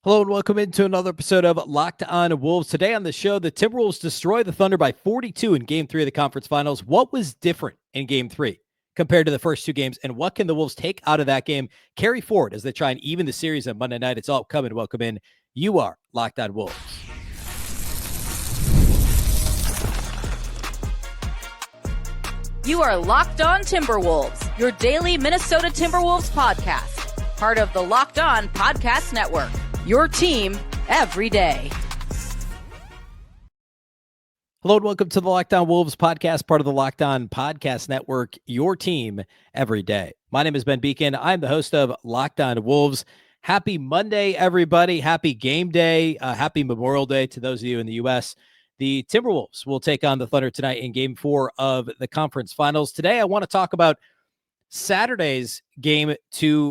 Hello and welcome into another episode of Locked On Wolves. Today on the show, the Timberwolves destroy the Thunder by 42 in Game 3 of the conference finals. What was different in Game 3 compared to the first two games, and what can the Wolves take out of that game, carry forward as they try and even the series on Monday night? It's all coming. Welcome in. You are Locked On Wolves. You are Locked On Timberwolves, your daily Minnesota Timberwolves podcast, part of the Locked On Podcast Network. Your team every day. Hello and welcome to the Locked On Wolves podcast, part of the Locked On Podcast Network, your team every day. My name is Ben Beecken. I'm the host of Locked On Wolves. Happy Monday, everybody. Happy game day. Happy Memorial Day to those of you in the U.S. The Timberwolves will take on the Thunder tonight in Game 4 of the conference finals. Today, I want to talk about Saturday's Game 3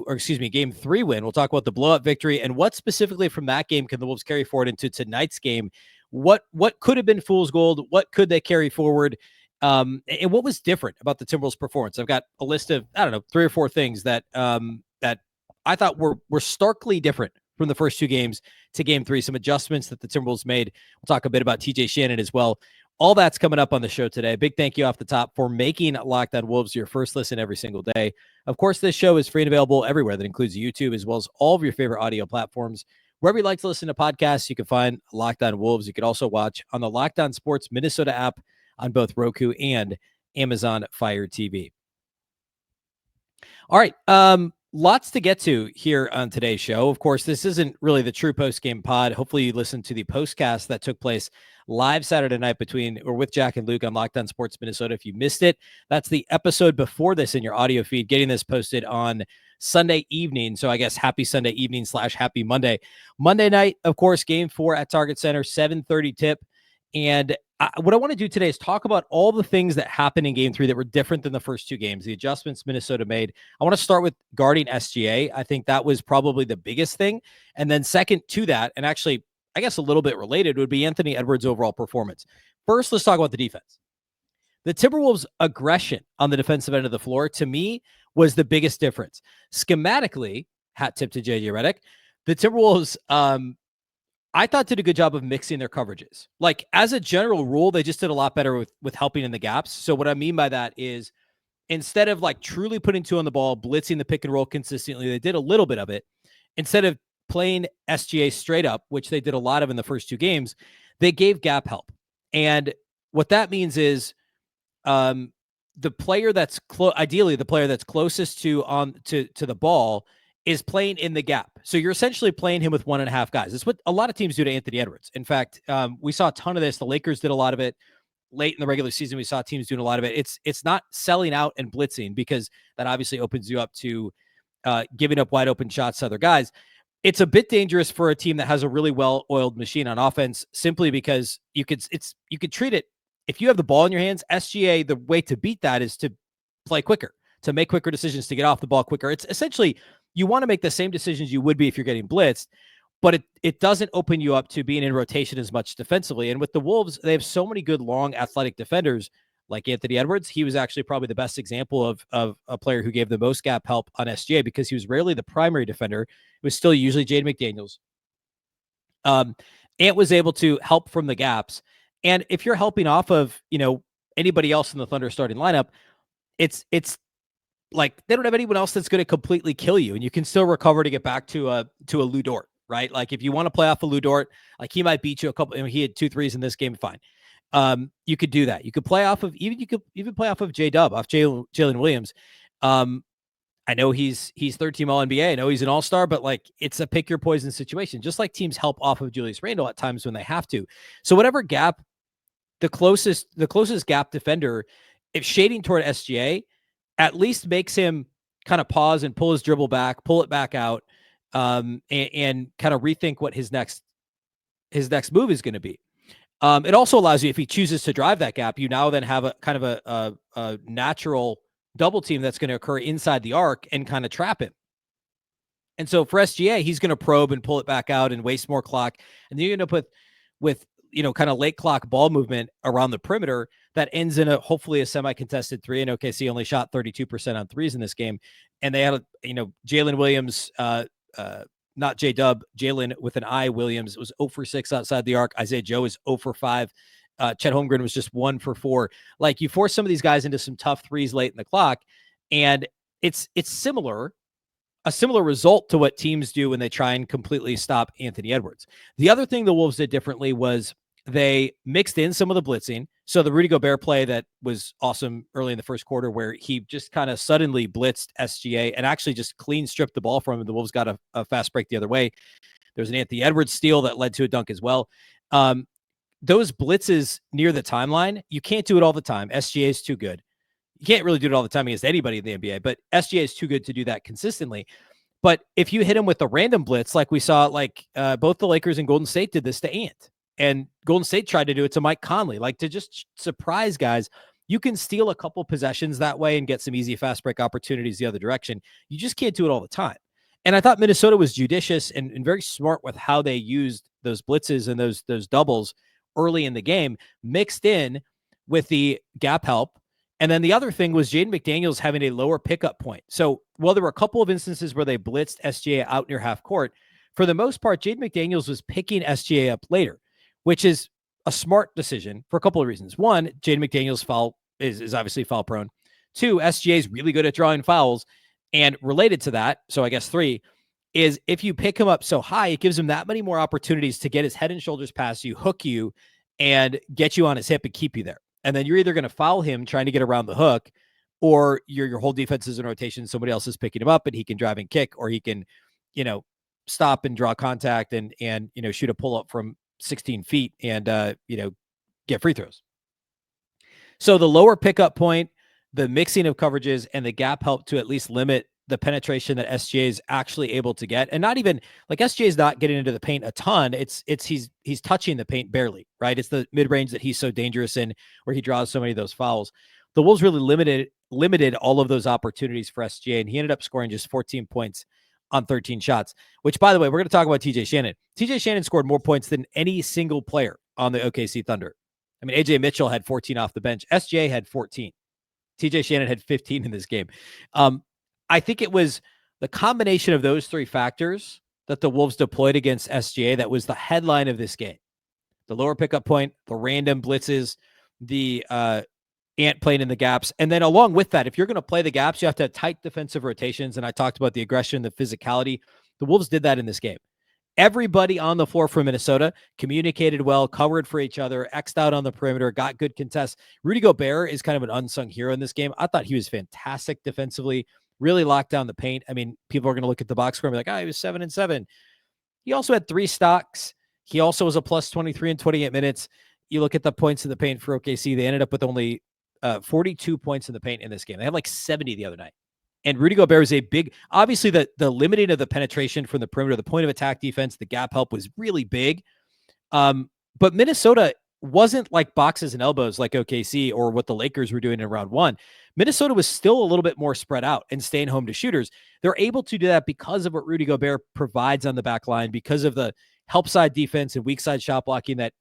win. We'll talk about the blowout victory and what specifically from that game can the Wolves carry forward into tonight's game. What could have been fool's gold? What could they carry forward? And what was different about the Timberwolves' performance? I've got a list of, 3 or 4 things that that I thought were starkly different from the first two games to Game 3. Some adjustments that the Timberwolves made. We'll talk a bit about TJ Shannon as well. All that's coming up on the show today. Big thank you off the top for making Locked On Wolves your first listen every single day. Of course, this show is free and available everywhere. That includes YouTube as well as all of your favorite audio platforms. Wherever you like to listen to podcasts, you can find Locked On Wolves. You can also watch on the Locked On Sports Minnesota app on both Roku and Amazon Fire TV. All right. Lots to get to here on today's show. Of course, this isn't really the true post-game pod. Hopefully you listened to the postcast that took place live Saturday night with Jack and Luke on Locked On Sports Minnesota. If you missed it, that's the episode before this in your audio feed, getting this posted on Sunday evening. So I guess happy Sunday evening / happy Monday. Monday night, of course, Game 4 at Target Center, 7:30 tip. And what I want to do today is talk about all the things that happened in Game 3 that were different than the first two games, the adjustments Minnesota made. I want to start with guarding SGA. I think that was probably the biggest thing. And then second to that, and actually, I guess a little bit related, would be Anthony Edwards' overall performance. First, let's talk about the defense. The Timberwolves' aggression on the defensive end of the floor, to me, was the biggest difference. Schematically, hat tip to JJ Redick, the Timberwolves, I thought did a good job of mixing their coverages. Like as a general rule, they just did a lot better with helping in the gaps. So what I mean by that is instead of like truly putting two on the ball, blitzing the pick and roll consistently, they did a little bit of it. Instead of playing SGA straight up, which they did a lot of in the first two games, they gave gap help. And what that means is the player that's ideally the player that's closest to the ball is playing in the gap. So you're essentially playing him with 1.5 guys. It's what a lot of teams do to Anthony Edwards. In fact, we saw a ton of this. The Lakers did a lot of it late in the regular season. We saw teams doing a lot of it. It's not selling out and blitzing because that obviously opens you up to giving up wide open shots to other guys. It's a bit dangerous for a team that has a really well-oiled machine on offense simply because you could treat it. If you have the ball in your hands, SGA, the way to beat that is to play quicker, to make quicker decisions, to get off the ball quicker. It's essentially you want to make the same decisions you would be if you're getting blitzed, but it doesn't open you up to being in rotation as much defensively. And with the Wolves, they have so many good, long, athletic defenders like Anthony Edwards. He was actually probably the best example of a player who gave the most gap help on SGA because he was rarely the primary defender. It was still usually Jaden McDaniels. Ant was able to help from the gaps. And if you're helping off of, anybody else in the Thunder starting lineup, it's like they don't have anyone else that's going to completely kill you, and you can still recover to get back to a Lou Dort, right? Like if you want to play off of Lou Dort, like he might beat you a couple. He had 2 threes in this game, fine. You could do that. You could play off of even play off of J-Dub, off Jalen Williams. I know he's third team All NBA. I know he's an all-star, but like it's a pick your poison situation. Just like teams help off of Julius Randle at times when they have to. So whatever gap, the closest gap defender, if shading toward SGA, at least makes him kind of pause and pull his dribble back, pull it back out, and kind of rethink what his next move is going to be. It also allows you, if he chooses to drive that gap, you now then have a kind of a natural double team that's going to occur inside the arc and kind of trap him. And so for SGA, he's going to probe and pull it back out and waste more clock. And then you end up with kind of late clock ball movement around the perimeter that ends in hopefully a semi-contested 3. And OKC only shot 32% on threes in this game. And they had, Jalen Williams, not J-Dub, Jalen with an I. Williams was 0 for 6 outside the arc. Isaiah Joe is 0 for 5. Chet Holmgren was just 1 for 4. Like, you force some of these guys into some tough threes late in the clock, and it's a similar result to what teams do when they try and completely stop Anthony Edwards. The other thing the Wolves did differently was they mixed in some of the blitzing. So the Rudy Gobert play that was awesome early in the first quarter, where he just kind of suddenly blitzed SGA and actually just clean stripped the ball from him. The Wolves got a fast break the other way. There's an Anthony Edwards steal that led to a dunk as well. Those blitzes near the timeline, you can't do it all the time. SGA is too good. You can't really do it all the time against anybody in the NBA, but SGA is too good to do that consistently. But if you hit him with a random blitz, like we saw, like both the Lakers and Golden State did this to Ant, and Golden State tried to do it to Mike Conley, like to just surprise guys. You can steal a couple possessions that way and get some easy fast break opportunities the other direction. You just can't do it all the time. And I thought Minnesota was judicious and very smart with how they used those blitzes and those doubles early in the game, mixed in with the gap help. And then the other thing was Jaden McDaniels having a lower pickup point. So while there were a couple of instances where they blitzed SGA out near half court, for the most part, Jaden McDaniels was picking SGA up later, which is a smart decision for a couple of reasons. One, Jaden McDaniels is obviously foul prone. Two, SGA is really good at drawing fouls. And related to that, so I guess 3, is if you pick him up so high, it gives him that many more opportunities to get his head and shoulders past you, hook you, and get you on his hip and keep you there. And then you're either going to foul him trying to get around the hook, or your whole defense is in rotation. Somebody else is picking him up and he can drive and kick, or he can, stop and draw contact and shoot a pull up from 16 feet and, get free throws. So the lower pickup point, the mixing of coverages, and the gap help to at least limit the penetration that SGA is actually able to get. And not even like SGA is not getting into the paint a ton. He's touching the paint barely, right? It's the mid-range that he's so dangerous in, where he draws so many of those fouls. The Wolves really limited all of those opportunities for SGA, and he ended up scoring just 14 points on 13 shots, which, by the way, we're going to talk about TJ Shannon. TJ Shannon scored more points than any single player on the OKC Thunder. I mean, AJ Mitchell had 14 off the bench. SGA had 14. TJ Shannon had 15 in this game. I think it was the combination of those 3 factors that the Wolves deployed against SGA that was the headline of this game. The lower pickup point, the random blitzes, the Ant playing in the gaps. And then along with that, if you're going to play the gaps, you have to have tight defensive rotations. And I talked about the aggression, the physicality. The Wolves did that in this game. Everybody on the floor for Minnesota communicated well, covered for each other, X'd out on the perimeter, got good contests. Rudy Gobert is kind of an unsung hero in this game. I thought he was fantastic defensively, really locked down the paint. I mean, people are going to look at the box score and be like, he was 7-7. He also had 3 stocks. He also was a plus 23 in 28 minutes. You look at the points in the paint for OKC, they ended up with only 42 points in the paint in this game. They had like 70 the other night. And Rudy Gobert is a big, obviously the limiting of the penetration from the perimeter, the point of attack defense, the gap help was really big. But Minnesota wasn't like boxes and elbows like OKC or what the Lakers were doing in round 1. Minnesota was still a little bit more spread out and staying home to shooters. They're able to do that because of what Rudy Gobert provides on the back line, because of the help side defense and weak side shot blocking that,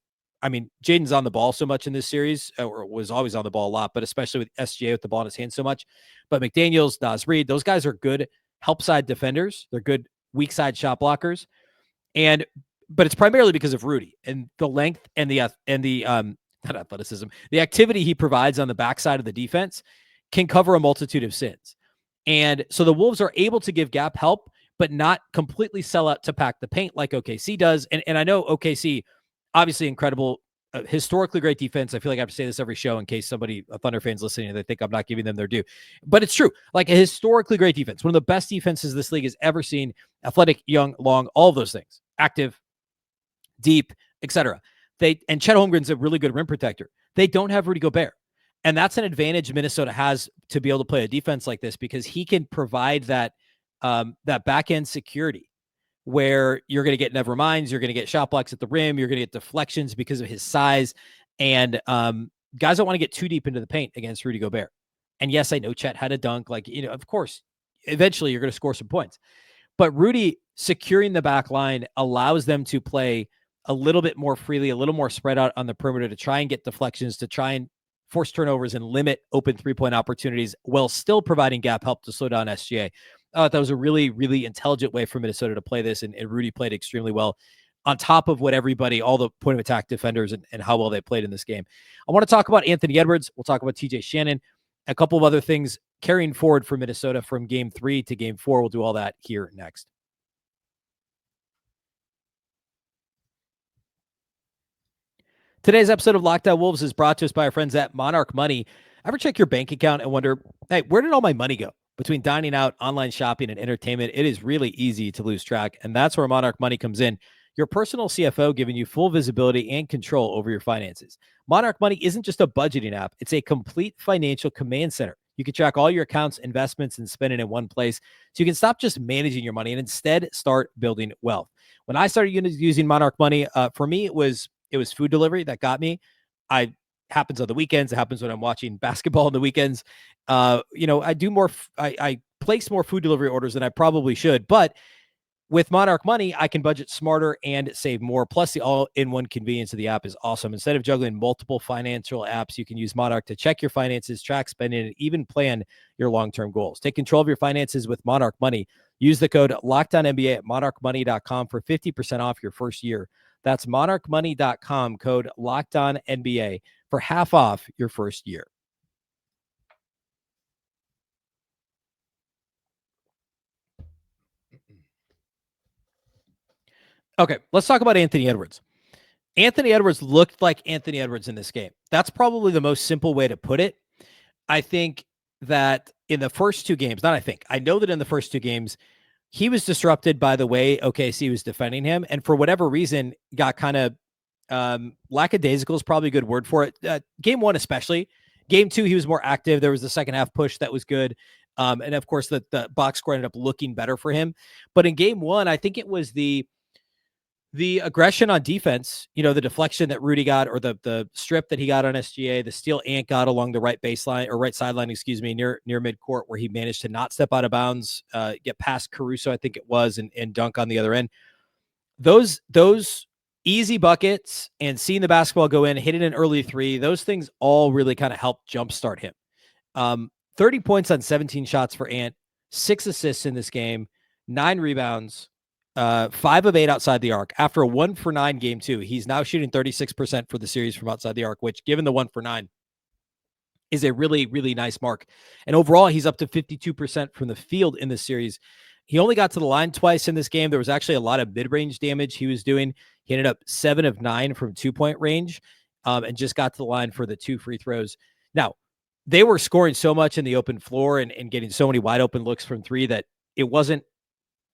I mean, Jaden's on the ball so much in this series, or was always on the ball a lot, but especially with SGA with the ball in his hand so much. But McDaniels, Naz Reid, those guys are good help side defenders. They're good weak side shot blockers. But it's primarily because of Rudy and the length and the not athleticism, the activity he provides on the backside of the defense can cover a multitude of sins. And so the Wolves are able to give gap help, but not completely sell out to pack the paint like OKC does. And I know OKC, obviously incredible, historically great defense. I feel like I have to say this every show in case a Thunder fan's listening and they think I'm not giving them their due. But it's true. Like a historically great defense. One of the best defenses this league has ever seen. Athletic, young, long, all of those things. Active, deep, etc. And Chet Holmgren's a really good rim protector. They don't have Rudy Gobert. And that's an advantage Minnesota has to be able to play a defense like this, because he can provide that back end security where you're going to get never minds, you're going to get shot blocks at the rim, you're going to get deflections because of his size. And guys don't want to get too deep into the paint against Rudy Gobert. And yes, I know Chet had a dunk. Of course, eventually you're going to score some points. But Rudy securing the back line allows them to play a little bit more freely, a little more spread out on the perimeter to try and get deflections, to try and force turnovers and limit open 3-point opportunities while still providing gap help to slow down SGA. That was a really, really intelligent way for Minnesota to play this, and Rudy played extremely well on top of what everybody, all the point of attack defenders and how well they played in this game. I want to talk about Anthony Edwards. We'll talk about TJ Shannon, a couple of other things carrying forward for Minnesota from game 3 to game 4. We'll do all that here next. Today's episode of Locked On Wolves is brought to us by our friends at Monarch Money. Ever check your bank account and wonder, hey, where did all my money go? Between dining out, online shopping, and entertainment, it is really easy to lose track, and that's where Monarch Money comes in. Your personal CFO giving you full visibility and control over your finances. Monarch Money isn't just a budgeting app. It's a complete financial command center. You can track all your accounts, investments, and spending in one place, so you can stop just managing your money and instead start building wealth. When I started using Monarch Money, for me, it was food delivery that got me. Happens on the weekends. It happens when I'm watching basketball on the weekends. I do more. I place more food delivery orders than I probably should, but with Monarch Money, I can budget smarter and save more. Plus, the all-in-one convenience of the app is awesome. Instead of juggling multiple financial apps, you can use Monarch to check your finances, track spending, and even plan your long-term goals. Take control of your finances with Monarch Money. Use the code LOCKEDONNBA at monarchmoney.com for 50% off your first year. That's monarchmoney.com, code LOCKEDONNBA for half off your first year. Okay, let's talk about Anthony Edwards. Anthony Edwards looked like Anthony Edwards in this game. That's probably the most simple way to put it. I think that in the first 2 games, I know that in the first 2 games, he was disrupted by the way OKC was defending him. And for whatever reason, got kind of lackadaisical is probably a good word for it. Game 1, especially. Game 2, he was more active. There was the second half push that was good. And of course, the box score ended up looking better for him. But in game 1, I think it was the aggression on defense, the deflection that Rudy got, or the strip that he got on SGA, the steal Ant got along the right baseline or right sideline, near midcourt, where he managed to not step out of bounds, get past Caruso, I think it was, and dunk on the other end. Those easy buckets and seeing the basketball go in, hitting an early 3, those things all really kind of helped jumpstart him. 30 points on 17 shots for Ant, 6 assists in this game, 9 rebounds, 5 of 8 outside the arc. After a 1 for 9 game 2, he's now shooting 36% for the series from outside the arc, which, given the 1 for 9, is a really, really nice mark. And overall, he's up to 52% from the field in this series. He only got to the line twice in this game. There was actually a lot of mid-range damage he was doing. He ended up 7 of 9 from 2-point range, and just got to the line for the 2 free throws. Now, they were scoring so much in the open floor and getting so many wide open looks from 3 that it wasn't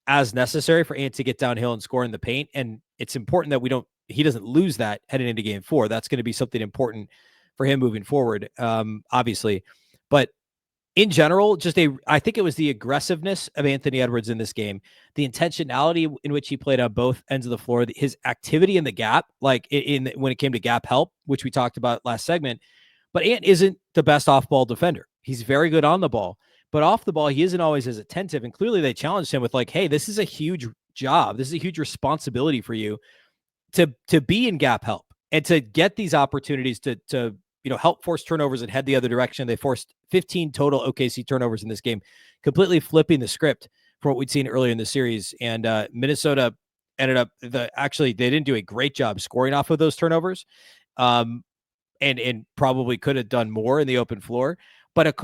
as necessary for Ant to get downhill and score in the paint. And it's important that he doesn't lose that heading into game 4. That's going to be something important for him moving forward, obviously. But in general, I think it was the aggressiveness of Anthony Edwards in this game, the intentionality in which he played on both ends of the floor, his activity in the gap, like when it came to gap help, which we talked about last segment. But Ant isn't the best off-ball defender. He's very good on the ball, but off the ball, he isn't always as attentive. And clearly they challenged him with hey, this is a huge job. This is a huge responsibility for you to be in gap help and to get these opportunities to help force turnovers and head the other direction. They forced 15 total OKC turnovers in this game, completely flipping the script from what we'd seen earlier in the series. And Minnesota ended up they didn't do a great job scoring off of those turnovers. And probably could have done more in the open floor. But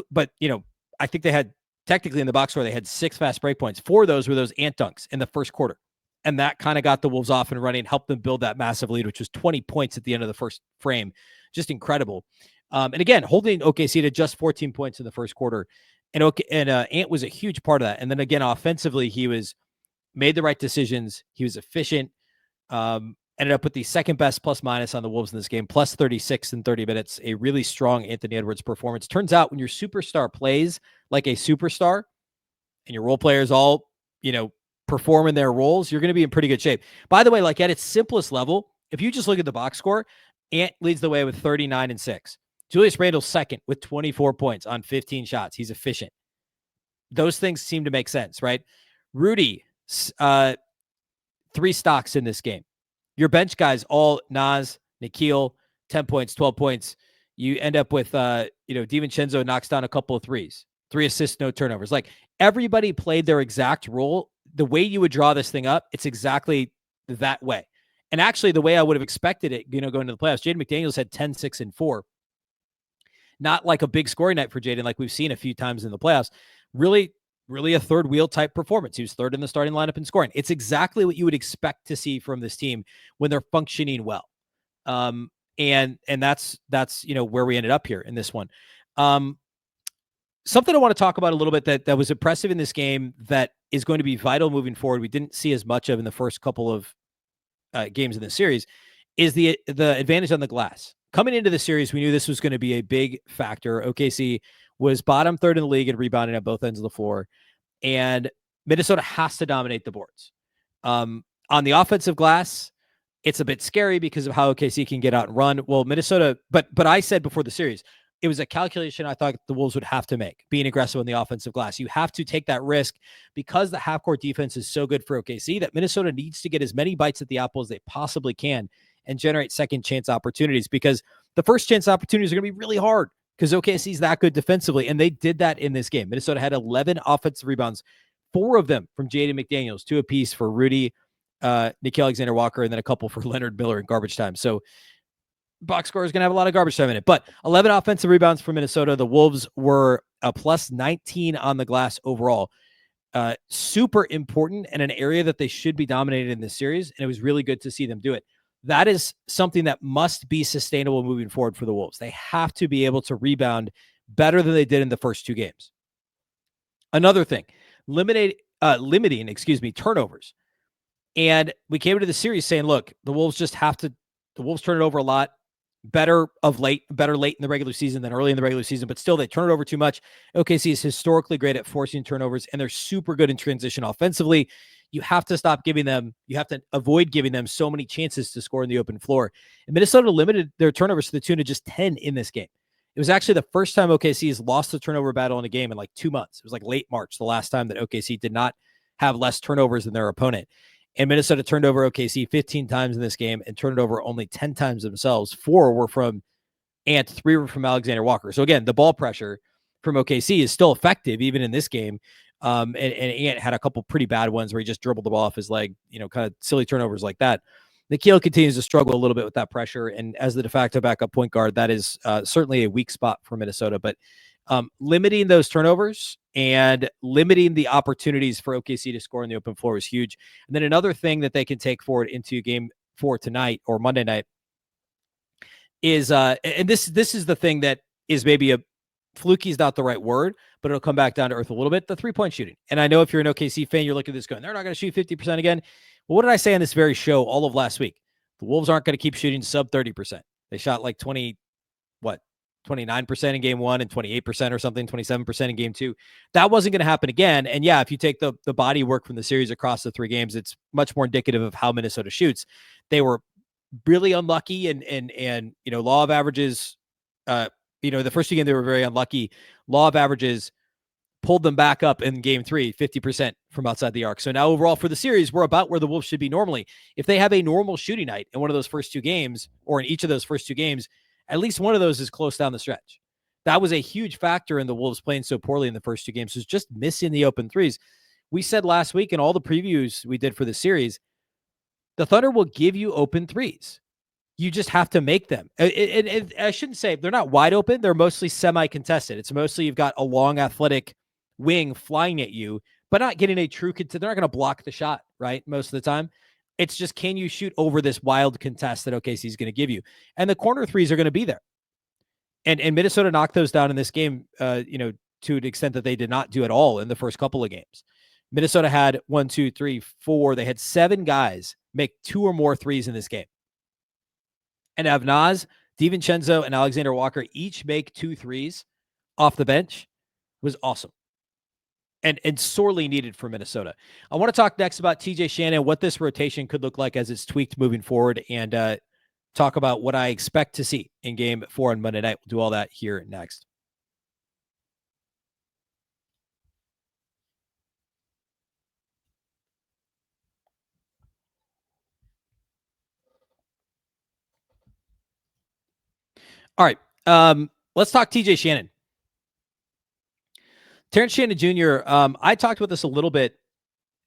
I think they had, technically in the box score, they had 6 fast break points. 4 of those were those Ant dunks in the first quarter. And that kind of got the Wolves off and running, helped them build that massive lead, which was 20 points at the end of the first frame. Just incredible. And again, holding OKC to just 14 points in the first quarter. And Ant was a huge part of that. And then again, offensively, he made the right decisions. He was efficient. Ended up with the second best plus minus on the Wolves in this game, plus 36 in 30 minutes. A really strong Anthony Edwards performance. Turns out when your superstar plays like a superstar and your role players all, perform in their roles, you're going to be in pretty good shape. By the way, at its simplest level, if you just look at the box score, Ant leads the way with 39 and 6. Julius Randle second with 24 points on 15 shots. He's efficient. Those things seem to make sense, right? Rudy, 3 stocks in this game. Your bench guys, all Naz, Nikhil, 10 points, 12 points. You end up with, DiVincenzo knocks down a couple of threes 3 assists, no turnovers. Like everybody played their exact role. The way you would draw this thing up, it's exactly that way. And actually the way I would have expected it, going into the playoffs, Jaden McDaniels had 10, 6, and 4. Not like a big scoring night for Jaden like we've seen a few times in the playoffs. Really a third wheel type performance. He was third in the starting lineup in scoring. It's exactly what you would expect to see from this team when they're functioning well. And that's where we ended up here in this one. Something I want to talk about a little bit that was impressive in this game that is going to be vital moving forward. We didn't see as much of in the first couple of games in the series is the advantage on the glass. Coming into the series, we knew this was going to be a big factor. OKC was bottom third in the league in rebounding at both ends of the floor, and Minnesota has to dominate the boards. On the offensive glass, it's a bit scary because of how OKC can get out and run. Well, Minnesota, but I said before the series, it was a calculation I thought the Wolves would have to make, being aggressive on the offensive glass. You have to take that risk because the half-court defense is so good for OKC that Minnesota needs to get as many bites at the apple as they possibly can and generate second-chance opportunities, because the first-chance opportunities are going to be really hard because OKC is that good defensively, and they did that in this game. Minnesota had 11 offensive rebounds, 4 of them from Jaden McDaniels, 2 apiece for Rudy, Nickeil Alexander-Walker, and then a couple for Leonard Miller in garbage time. So box score is going to have a lot of garbage time in it, but 11 offensive rebounds for Minnesota. The Wolves were a plus 19 on the glass overall. Super important and an area that they should be dominated in this series. And it was really good to see them do it. That is something that must be sustainable moving forward for the Wolves. They have to be able to rebound better than they did in the first 2 games. Another thing, limiting turnovers. And we came into the series saying, look, the Wolves turn it over a lot. Better late in the regular season than early in the regular season, but still they turn it over too much. OKC is historically great at forcing turnovers, and they're super good in transition offensively. You have to avoid giving them so many chances to score in the open floor. And Minnesota limited their turnovers to the tune of just 10 in this game. It was actually the first time OKC has lost the turnover battle in a game in like 2 months. It was like late March, the last time that OKC did not have less turnovers than their opponent. And Minnesota turned over OKC 15 times in this game and turned it over only 10 times themselves. 4 were from Ant, 3 were from Alexander Walker. So again, the ball pressure from OKC is still effective even in this game. And Ant had a couple pretty bad ones where he just dribbled the ball off his leg, kind of silly turnovers like that. Nickeil continues to struggle a little bit with that pressure. And as the de facto backup point guard, that is certainly a weak spot for Minnesota. But limiting those turnovers and limiting the opportunities for OKC to score in the open floor is huge. And then another thing that they can take forward into game 4 tonight or Monday night is, and this is the thing that is maybe fluky is not the right word, but it'll come back down to earth a little bit, the 3-point shooting. And I know if you're an OKC fan, you're looking at this going, they're not going to shoot 50% again. Well, what did I say on this very show all of last week? The Wolves aren't going to keep shooting sub 30%. They shot like 29% in game 1 and 28% or something, 27% in game 2. That wasn't going to happen again. And yeah, if you take the body work from the series across the 3 games, it's much more indicative of how Minnesota shoots. They were really unlucky and law of averages, the first 2 games they were very unlucky. Law of averages pulled them back up in game 3, 50% from outside the arc. So now overall for the series, we're about where the Wolves should be normally. If they have a normal shooting night in one of those first 2 games, or in each of those first 2 games, at least one of those is close down the stretch. That was a huge factor in the Wolves playing so poorly in the first 2 games, was just missing the open threes. We said last week in all the previews we did for the series, the Thunder will give you open threes. You just have to make them. I shouldn't say they're not wide open. They're mostly semi-contested. It's mostly you've got a long athletic wing flying at you, but not getting a true contest. They're not going to block the shot, right? Most of the time. It's just, can you shoot over this wild contest that OKC is going to give you? And the corner threes are going to be there. And Minnesota knocked those down in this game, to an extent that they did not do at all in the first couple of games. Minnesota had 1, 2, 3, 4. They had 7 guys make 2 or more threes in this game. And Avnaz, DiVincenzo, and Alexander Walker each make 2 threes off the bench. It was awesome. And sorely needed for Minnesota. I want to talk next about TJ Shannon, what this rotation could look like as it's tweaked moving forward, and talk about what I expect to see in game 4 on Monday night. We'll do all that here next. All right. Let's talk TJ Shannon. Terrence Shannon Jr., I talked about this a little bit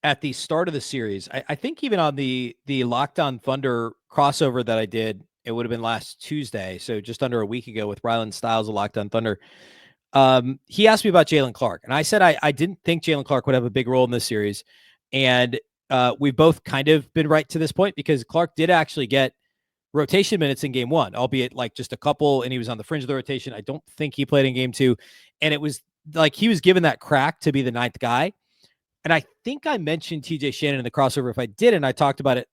at the start of the series. I think even on the Locked On Thunder crossover that I did, it would have been last Tuesday, so just under a week ago with Rylan Stiles of Locked On Thunder. He asked me about Jaylen Clark, and I said I didn't think Jaylen Clark would have a big role in this series. And we've both kind of been right to this point because Clark did actually get rotation minutes in game one, albeit like just a couple, and he was on the fringe of the rotation. I don't think he played in game two. And it was like he was given that crack to be the ninth guy. And I think I mentioned TJ Shannon in the crossover. If I didn't, I talked about it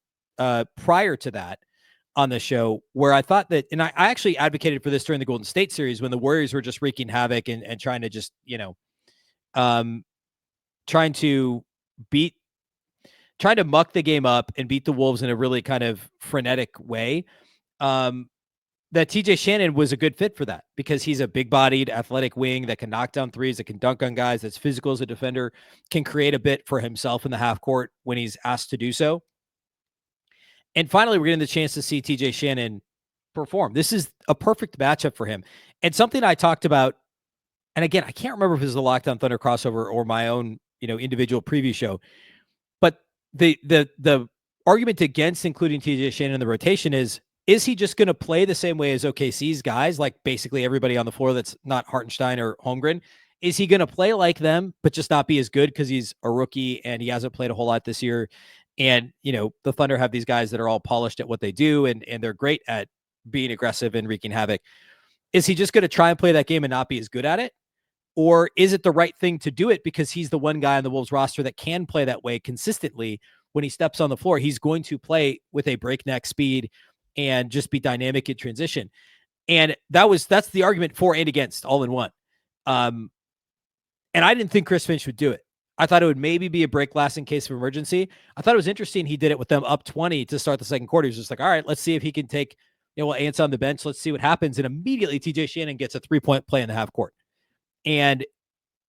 prior to that on the show, where I thought that, and I actually advocated for this during the Golden State series when the Warriors were just wreaking havoc and trying to just, trying to muck the game up and beat the Wolves in a really kind of frenetic way. That TJ Shannon was a good fit for that because he's a big-bodied, athletic wing that can knock down threes, that can dunk on guys, that's physical as a defender, can create a bit for himself in the half court when he's asked to do so. And finally, we're getting the chance to see TJ Shannon perform. This is a perfect matchup for him. And something I talked about, and again, I can't remember if it was the Locked On Thunder crossover or my own, individual preview show, but the argument against including TJ Shannon in the rotation is he just going to play the same way as OKC's guys, like basically everybody on the floor that's not Hartenstein or Holmgren? Is he going to play like them, but just not be as good because he's a rookie and he hasn't played a whole lot this year? And, the Thunder have these guys that are all polished at what they do, and they're great at being aggressive and wreaking havoc. Is he just going to try and play that game and not be as good at it? Or is it the right thing to do it because he's the one guy on the Wolves roster that can play that way consistently when he steps on the floor? He's going to play with a breakneck speed and just be dynamic in transition. And that's the argument for and against all in one. And I didn't think Chris Finch would do it. I thought it would maybe be a break glass in case of emergency. I thought it was interesting he did it with them up 20 to start the second quarter. He was just like, all right, let's see if he can take, Ants on the bench. Let's see what happens. And immediately TJ Shannon gets a 3-point play in the half court. And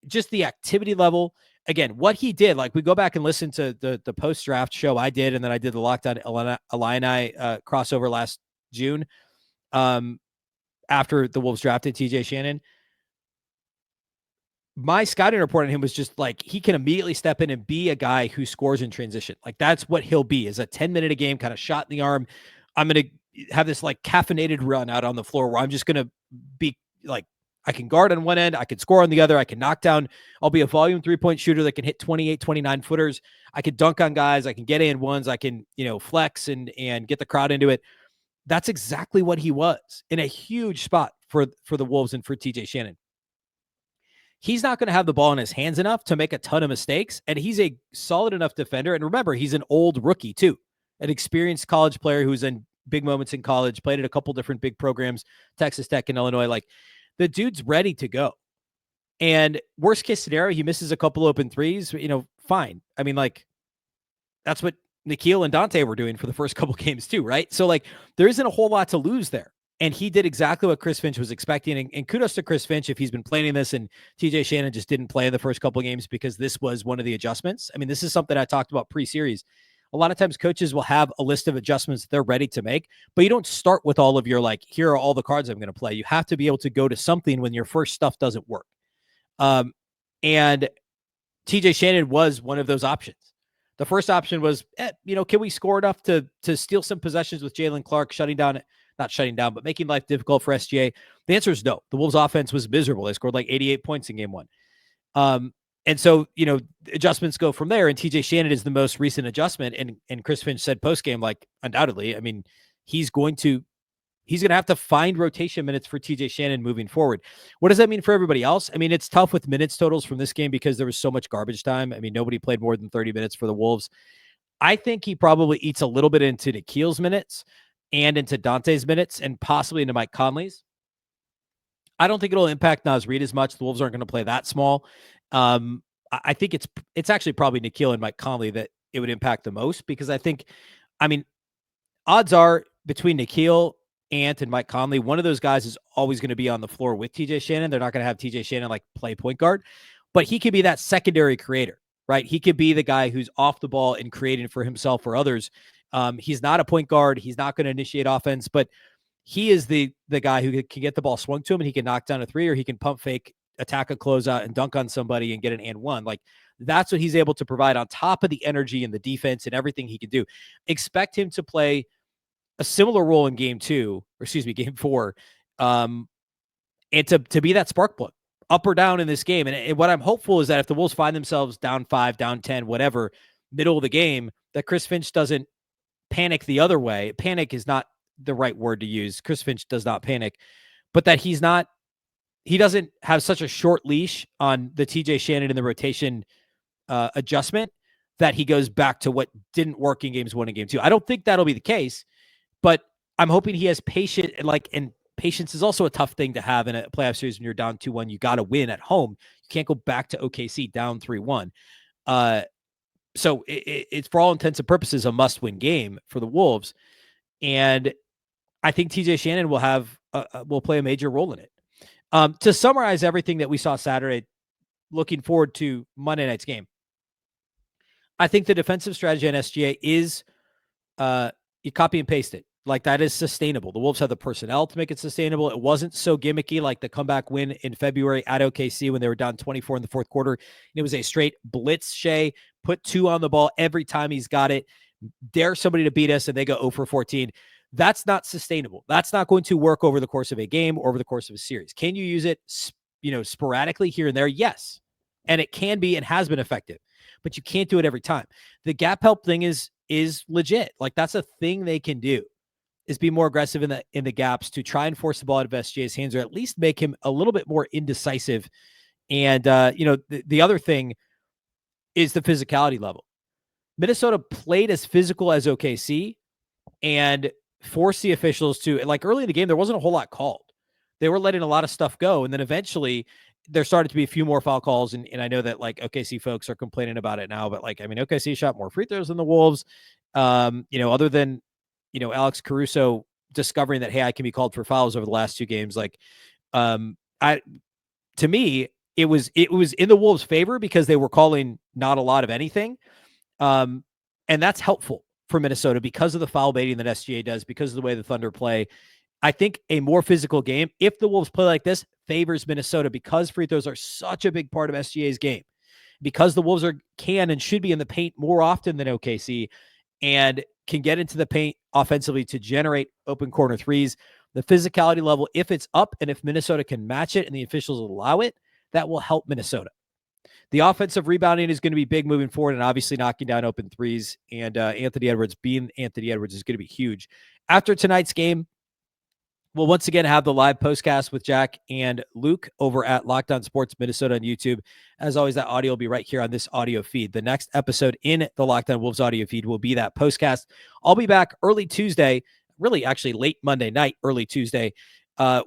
just the activity level, again, what he did, like we go back and listen to the post-draft show I did, and then I did the Locked On Illini crossover last June after the Wolves drafted TJ Shannon. My scouting report on him was just like, he can immediately step in and be a guy who scores in transition. Like that's what he'll be, is a 10-minute a game kind of shot in the arm. I'm going to have this like caffeinated run out on the floor where I'm just going to be like, I can guard on one end, I can score on the other, I can knock down. I'll be a volume 3-point shooter that can hit 28, 29 footers. I can dunk on guys, I can get in ones, I can, flex and get the crowd into it. That's exactly what he was in a huge spot for the Wolves and for TJ Shannon. He's not going to have the ball in his hands enough to make a ton of mistakes, and he's a solid enough defender. And remember, he's an old rookie too, an experienced college player who's in big moments in college, played at a couple different big programs, Texas Tech and Illinois. Like the dude's ready to go. And worst case scenario, he misses a couple open threes, fine. I mean, like that's what Nikhil and Dante were doing for the first couple games too, right? So like there isn't a whole lot to lose there. And he did exactly what Chris Finch was expecting. And kudos to Chris Finch if he's been planning this and TJ Shannon just didn't play in the first couple of games because this was one of the adjustments. I mean, this is something I talked about pre-series. A lot of times coaches will have a list of adjustments that they're ready to make, but you don't start with all of your, like, here are all the cards I'm going to play. You have to be able to go to something when your first stuff doesn't work. And TJ Shannon was one of those options. The first option was, can we score enough to steal some possessions with Jaylen Clark, not shutting down, but making life difficult for SGA? The answer is no. The Wolves offense was miserable. They scored like 88 points in game one. And so, adjustments go from there. And TJ Shannon is the most recent adjustment. And Chris Finch said post-game, like, undoubtedly, I mean, he's going to have to find rotation minutes for TJ Shannon moving forward. What does that mean for everybody else? I mean, it's tough with minutes totals from this game because there was so much garbage time. I mean, nobody played more than 30 minutes for the Wolves. I think he probably eats a little bit into Nikhil's minutes and into Dante's minutes and possibly into Mike Conley's. I don't think it'll impact Naz Reid as much. The Wolves aren't going to play that small. I think it's actually probably Nikhil and Mike Conley that it would impact the most because odds are between Nikhil, Ant, and Mike Conley, one of those guys is always going to be on the floor with TJ Shannon. They're not going to have TJ Shannon like play point guard, but he could be that secondary creator, right? He could be the guy who's off the ball and creating for himself or others. He's not a point guard. He's not going to initiate offense, but he is the guy who can get the ball swung to him and he can knock down a three or he can pump fake attack a closeout and dunk on somebody and get an and one. Like, that's what he's able to provide on top of the energy and the defense and everything he can do. Expect him to play a similar role in game 4, and to be that spark plug up or down in this game. And what I'm hopeful is that if the Wolves find themselves down 5, down 10, whatever, middle of the game, that Chris Finch doesn't panic the other way. Panic is not the right word to use. Chris Finch does not panic, but that he doesn't have such a short leash on the TJ Shannon in the rotation adjustment that he goes back to what didn't work in games 1 and game 2. I don't think that'll be the case, but I'm hoping he has patience. And patience is also a tough thing to have in a playoff series when you're down 2-1. You got to win at home. You can't go back to OKC down 3-1. So it's for all intents and purposes a must-win game for the Wolves, and I think TJ Shannon will play a major role in it. To summarize everything that we saw Saturday, looking forward to Monday night's game, I think the defensive strategy on SGA is you copy and paste it. Like, that is sustainable. The Wolves have the personnel to make it sustainable. It wasn't so gimmicky like the comeback win in February at OKC when they were down 24 in the fourth quarter. It was a straight blitz. Shai put 2 on the ball every time he's got it. Dare somebody to beat us, and they go 0 for 14. That's not sustainable. That's not going to work over the course of a game or over the course of a series. Can you use it, sporadically here and there? Yes. And it can be and has been effective, but you can't do it every time. The gap help thing is legit. Like, that's a thing they can do, is be more aggressive in the gaps to try and force the ball out of SGA's hands, or at least make him a little bit more indecisive. And, the other thing is the physicality level. Minnesota played as physical as OKC and forced the officials to, like, early in the game, there wasn't a whole lot called. They were letting a lot of stuff go. And then eventually there started to be a few more foul calls. And I know that, like, OKC folks are complaining about it now, but, like, I mean, OKC shot more free throws than the Wolves. Other than, Alex Caruso discovering that, hey, I can be called for fouls over the last 2 games. Like, to me, it was in the Wolves' favor because they were calling not a lot of anything. And that's helpful for Minnesota because of the foul baiting that SGA does, because of the way the Thunder play. I think a more physical game, if the Wolves play like this, favors Minnesota because free throws are such a big part of SGA's game. Because the Wolves can and should be in the paint more often than OKC and can get into the paint offensively to generate open corner threes. The physicality level, if it's up and if Minnesota can match it and the officials allow it, that will help Minnesota. The offensive rebounding is going to be big moving forward, and obviously knocking down open threes. And Anthony Edwards being Anthony Edwards is going to be huge. After tonight's game, we'll once again have the live postcast with Jack and Luke over at Locked On Sports Minnesota on YouTube. As always, that audio will be right here on this audio feed. The next episode in the Locked On Wolves audio feed will be that postcast. I'll be back early Tuesday, really actually late Monday night, early Tuesday,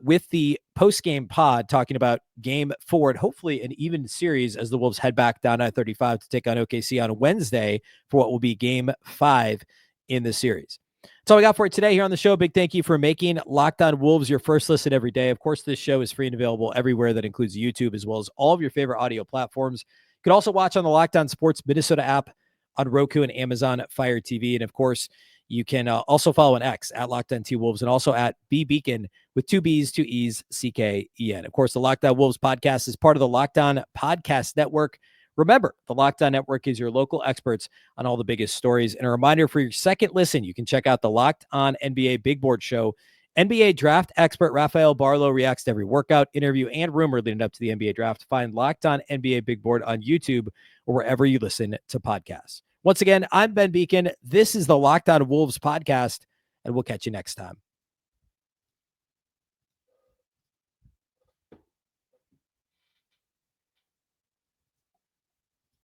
with the post-game pod talking about game 4 and hopefully an even series as the Wolves head back down I-35 to take on OKC on Wednesday for what will be game 5 in the series. That's all we got for you today here on the show. Big thank you for making Locked On Wolves your first listen every day. Of course, this show is free and available everywhere. That includes YouTube as well as all of your favorite audio platforms. You can also watch on the Locked On Sports Minnesota app on Roku and Amazon Fire TV. And of course, you can also follow on X at Locked On T Wolves and also at Beecken with 2 B's, 2 E's, CKEN. Of course, the Locked On Wolves podcast is part of the Locked On Podcast Network. Remember, the Locked On Network is your local experts on all the biggest stories. And a reminder for your second listen, you can check out the Locked On NBA Big Board Show. NBA draft expert Rafael Barlow reacts to every workout, interview, and rumor leading up to the NBA draft. Find Locked On NBA Big Board on YouTube or wherever you listen to podcasts. Once again, I'm Ben Beecken. This is the Locked On Wolves podcast, and we'll catch you next time.